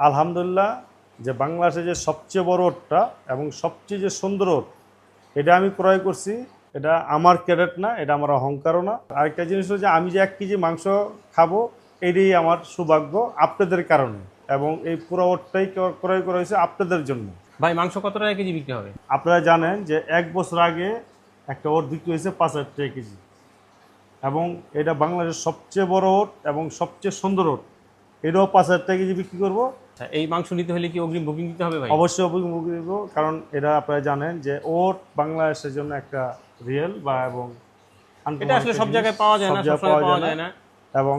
আলহামদুলিল্লাহ, যে বাংলাদেশে যে সবচেয়ে বড় ওটটা এবং সবচেয়ে যে সুন্দর ওট, এটা আমি ক্রয় করছি। এটা আমার ক্রেডিট না, এটা আমার অহংকারও না। আরেকটা জিনিস হচ্ছে যে আমি যে 1 কেজি মাংস খাবো, এটাই আমার সৌভাগ্য আপনাদের কারণে, এবং এই পুরো ওটটাই ক্রয় করা হয়েছে আপনাদের জন্য। ভাই মাংস কত টাকা কেজি বিক্রি হবে? আপনারা জানেন যে 1 বছর আগে একটা ওট বিক্রি হয়েছে 5,000 টাকা কেজি, এবং এটা বাংলাদেশের সবচেয়ে বড় ওট এবং সবচেয়ে সুন্দর ওট। এটাও 5,000 টাকা কেজি বিক্রি করবো। আচ্ছা, এই মাংস নিতে হলে কি অগ্রিম বুকিং দিতে হবে ভাই? অবশ্যই অভিমুখী দেব, কারণ এটা আপনারা জানেন যে ওট বাংলাদেশের জন্য একটা রিয়েল বা এবং এটা আসলে সব জায়গায় পাওয়া যায় না, সবসময় পাওয়া যায় না। এবং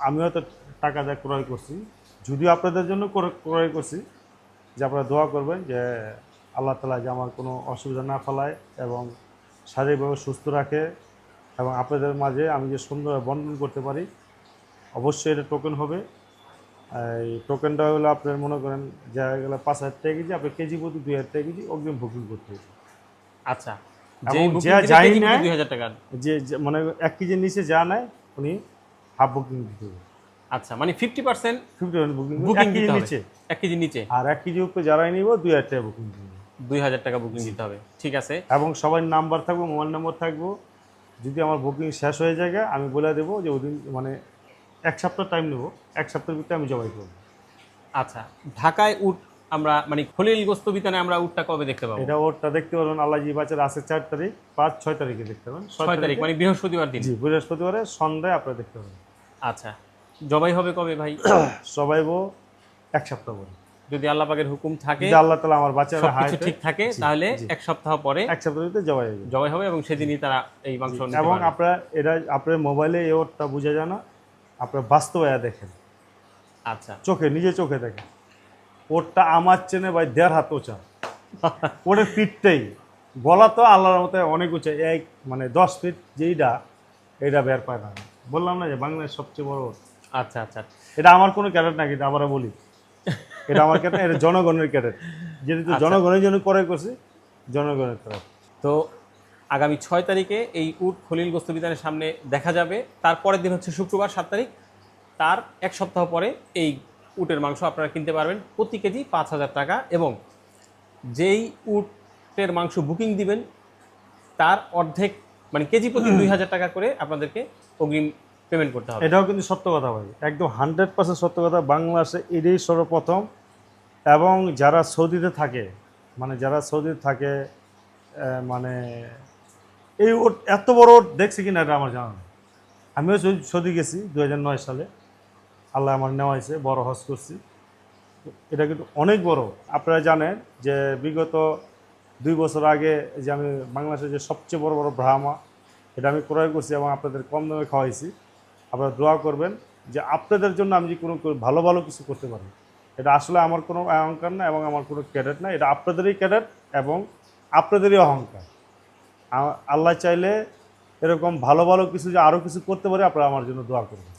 আমিও তো টাকা দিয়ে ক্রয় করছি, যদিও আপনাদের জন্য ক্রয় করছি, যে আপনারা দোয়া করবেন যে আল্লাহ তাআলা যে আমার কোনো অসুবিধা না ফেলায় এবং শারীরিকভাবে সুস্থ রাখে, এবং আপনাদের মাঝে আমি যে সুন্দর বন্টন করতে পারি। অবশ্যই এটা টোকেন হবে। এই টোকেনটা হলো আপনার মনে করেন যা গেলে 5,000 টাকা কেজি, আপনার কেজি প্রতি 2,000 টাকা কেজি অগ্রিম বুকিং করতে হবে। আচ্ছা, এবং যে বুকিং যা দিবে যাই কেজি নেয়, প্রতি 2000 টাকা। মানে 1 কেজির নিচে যা নেয় উনি হাফ বুকিং দিতে হবে। আচ্ছা, মানে 50% 50% বুকিং বুকিং 1 দিতে কেজির হবে নিচে। 1 কেজির নিচে। আর 1 কেজি উপরে যারাই নিব 2,000 টাকা বুকিং দিতে হবে। 2000 টাকা বুকিং দিতে হবে, ঠিক আছে। এবং সবার নাম্বার থাকবে, মোবাইল নম্বর থাকবো। যদি আমার বুকিং শেষ হয়ে যায় আমি বলে দেবো যে ওদিন মানে 1 সপ্তাহ টাইম নেব, 1 সপ্তাহের ভিতরে আমি জবাই করবো। আচ্ছা, ঢাকায় উট আমরা মানে খলিল গোস্ত বিতানে আমরা উটটা কবে দেখতে পাবো? এটা ওরটা দেখতে পারবেন আল্লাহ জি বাচ্চার আছে 4 তারিখ, 5, 6 তারিখে দেখতে পাবেন। 6 তারিখ মানে বৃহস্পতিবার দিন। জি, বৃহস্পতিবারে সন্ধ্যায় আপনারা দেখতে পাবেন। আচ্ছা, জবাই হবে কবে ভাই? সবাই 1 সপ্তাহ পরে, যদি আল্লাহ পাকের হুকুম থাকে, যদি আল্লাহ তালা আমার বাচ্চারা সবকিছু ঠিক থাকে, তাহলে 1 সপ্তাহ পরে 1 সপ্তাহের ভিতরে জবাই হয়ে যাবে। জবাই হবে এবং সেদিনই তারা এই মাংস নিতে এবং পারবে। আপনারা এটা আপনার মোবাইলে এই ওরটা বোঝা যায় না, আপনার বাস্তবে দেখেন, আচ্ছা, নিজে চোখে দেখেন। ওরটা আমার চেনে ভাই 1.5 হাত উঁচা। ওরের পিঠটাই, গলা তো আল্লাহর মতো অনেক উঁচা, মানে 10 ফিট যেইটা, এটা বের পায় না। বললাম না যে বাংলাদেশের সবচেয়ে বড় ওট। আচ্ছা, আচ্ছা। এটা আমার কোনো ক্যারেট না, কিন্তু আবার বলি এটা আমার ক্যারেট, এটা জনগণের ক্যারেট, যেহেতু জনগণের জন্য ক্রয় করছি, জনগণের ক্যারেট। তো আগামী 6 তারিখে এই উট খলিল গোস্ত বিতানের সামনে দেখা যাবে। তারপরের দিন হচ্ছে শুক্রবার 7 তারিখ। তার 1 সপ্তাহ পরে এই উটের মাংস আপনারা কিনতে পারবেন প্রতি কেজি 5,000 টাকা, এবং যেই উটের মাংস বুকিং দিবেন তার অর্ধেক মানে কেজি প্রতি 2,000 টাকা করে আপনাদেরকে অগ্রিম পেমেন্ট করতে হবে। এটাও কিন্তু সত্য কথা ভাই, একদম 100% সত্য কথা। বাংলাদেশে এটাই সর্বপ্রথম। এবং যারা সৌদিতে থাকে, মানে এই ওট এত বড় ওট দেখছি কিনা এটা আমার জানা নেই। আমিও সৌদি গেছি 2009 সালে, আল্লাহ আমার নেওয়াইছে, বড় হজ করছি। এটা কিন্তু অনেক বড়। আপনারা জানেন যে বিগত 2 বছর আগে যে আমি বাংলাদেশের যে সবচেয়ে বড় বড় ব্রাহ্মা, এটা আমি ক্রয় করছি এবং আপনাদের কম দামে খাওয়াইছি। আপনারা দোয়া করবেন যে আপনাদের জন্য আমি যে কোনো ভালো ভালো কিছু করতে পারি। এটা আসলে আমার কোনো অহংকার না এবং আমার কোনো ক্রেডিট না, এটা আপনাদেরই ক্রেডিট এবং আপনাদেরই অহংকার। আল্লাহ চাইলে এরকম ভালো ভালো কিছু যে আরও কিছু করতে পারে, আপনারা আমার জন্য দোয়া করবেন।